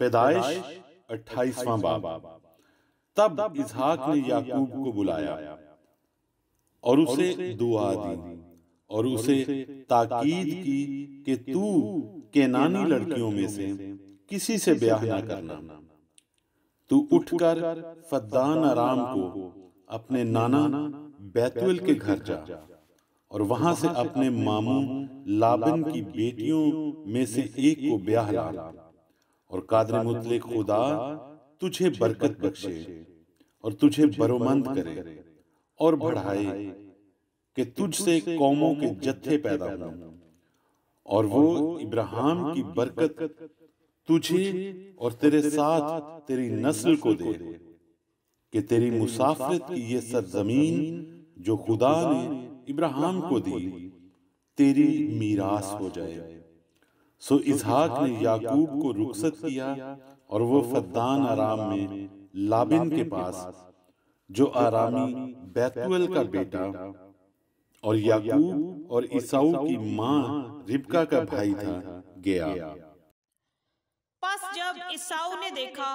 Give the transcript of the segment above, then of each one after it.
पैदाइश 28वां बाब। तब इसहाक ने याकूब को बुलाया और उसे दुआ दी और उसे ताकीद की कि तू केनानी लड़कियों में से किसी से ब्याह न करना। तू उठकर फद्दान अराम को अपने नाना बैतुएल के घर जा और वहां से अपने मामू लाबन की बेटियों में से एक को ब्याह ला और कादर मुतलक खुदा तुझे बरकत बख्शे और तुझे बरोमंद करे और बढ़ाए कि तुझसे कौमों के जत्थे पैदा हों और वो इब्राहिम की बरकत तुझे और तेरे साथ तेरी नस्ल को दे कि तेरी मुसाफिरत की ये सरजमीन जो खुदा ने इब्राहिम को दी तेरी मीरास हो जाए। सो इसहाक ने याकूब को रुखसत किया और वो फद्दान आराम में लाबिन के पास जो आरामी बैतुएल का बेटा और याकूब और ईसाऊ की मां रिबका का भाई था गया। बस जब ईसाऊ ने देखा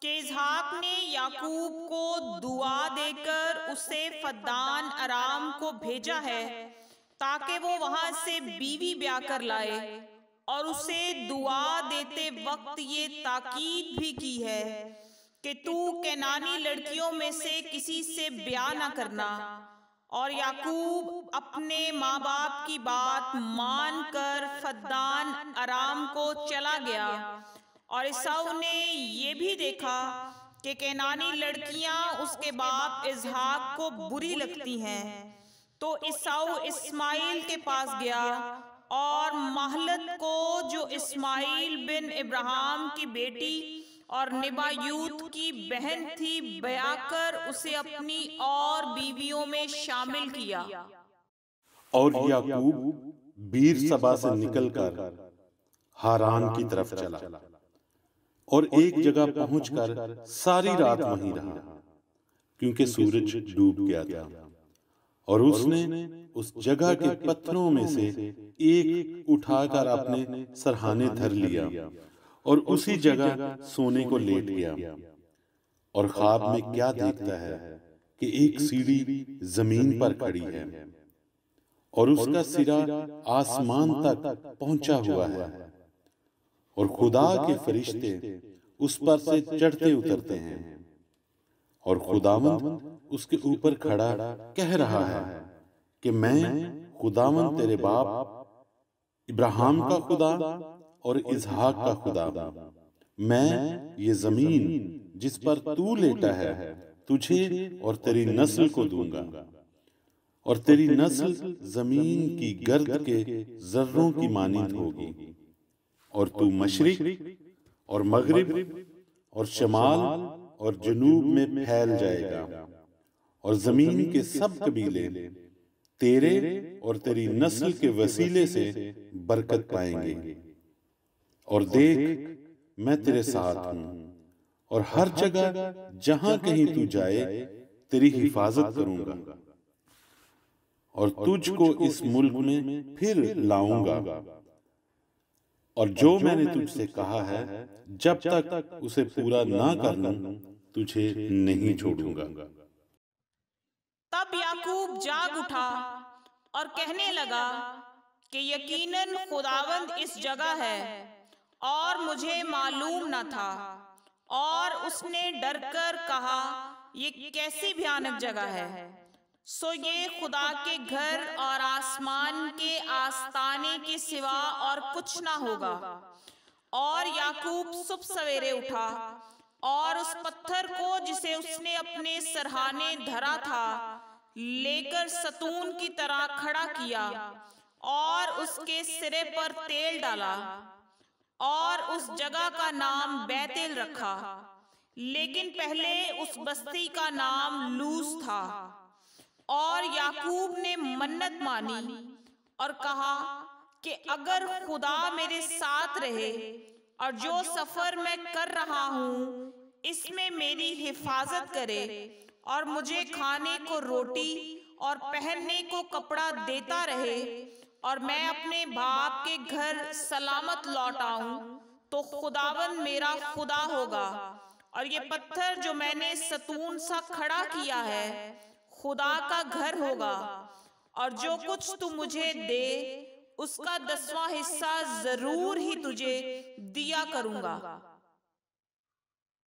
कि इसहाक ने याकूब को दुआ देकर उसे फद्दान अराम को भेजा है ताकि वो वहां से बीवी ब्याह कर लाए और उसे दुआ देते वक्त ये ताकीद भी की है कि तू केनानी लड़कियों में से किसी से ब्याह ना करना। और याकूब अपने माँ बाप की बात मानकर फद्दान अराम को चला गया। और ईसाऊ ने ये भी देखा कि केनानी लड़कियां उसके बाप इसहाक को बुरी लगती हैं, तो ईसाऊ इस्माइल के पास गया और महलत को जो इस्माइल बिन इब्राहिम की बेटी और निबायूत की बहन थी ब्याह कर उसे अपनी और बीवियों में शामिल किया। और याकूब बीर सबा से निकलकर हारान की तरफ चला और एक जगह पहुंचकर सारी रात वहीं रहा क्योंकि सूरज डूब गया था। और उसने उस जगह के पत्थरों में से एक उठाकर अपने सरहाने धर लिया और उसी जगह सोने को लेट गया। और ख्वाब में क्या देखता है कि एक सीढ़ी जमीन पर खड़ी है और उसका सिरा आसमान तक पहुंचा हुआ है और खुदा के फरिश्ते उस पर से चढ़ते उतरते हैं। और खुदावंद उसके ऊपर खड़ा कह रहा है कि मैं खुदावंद तेरे बाप इब्राहिम का खुदा और इसहाक का खुदा, मैं ये जमीन जिस पर तू लेटा है तुझे और तेरी नस्ल को दूंगा और तेरी नस्ल जमीन की गर्द के जर्रों की मानिंद होगी और तू मशरिक और मगरिब और शमाल और जनूब में फैल जाएगा और जमीन के सब कबीले तेरे और तेरी नस्ल के वसीले से बरकत पाएंगे। और देख मैं तेरे साथ हूं और हर जगह जहां कहीं तू जाए तेरी हिफाजत करूंगा और तुझको इस मुल्क में फिर लाऊंगा और जो मैंने तुझसे कहा है जब तक उसे पूरा ना कर लूं तुझे नहीं छोड़ूंगा। तब याकूब जाग उठा और कहने लगा कि यकीनन खुदावंद इस जगह है और मुझे मालूम न था। और उसने डरकर कहा, ये कैसी भयानक जगह है। सो ये खुदा के घर और आसमान के आस्ताने के सिवा और कुछ ना होगा। और याकूब सुबह सवेरे उठा और उस पत्थर को जिसे उसने अपने सरहाने धरा था लेकर सतून की तरह खड़ा किया और उसके सिरे पर तेल डाला और उस जगह का नाम बैतेल रखा। लेकिन पहले उस बस्ती का नाम लूज था। और याकूब ने मन्नत मानी और कहा कि अगर खुदा मेरे साथ रहे और जो सफर मैं कर रहा हूँ इसमें मेरी हिफाजत करे और मुझे खाने को रोटी और पहनने को कपड़ा देता रहे और मैं अपने बाप के घर सलामत लौट आऊं, तो खुदावन मेरा खुदा होगा, और ये पत्थर जो मैंने सतून सा खड़ा किया है खुदा का घर होगा, और जो कुछ तू मुझे दे उसका 10वां हिस्सा जरूर ही तुझे दिया करूंगा।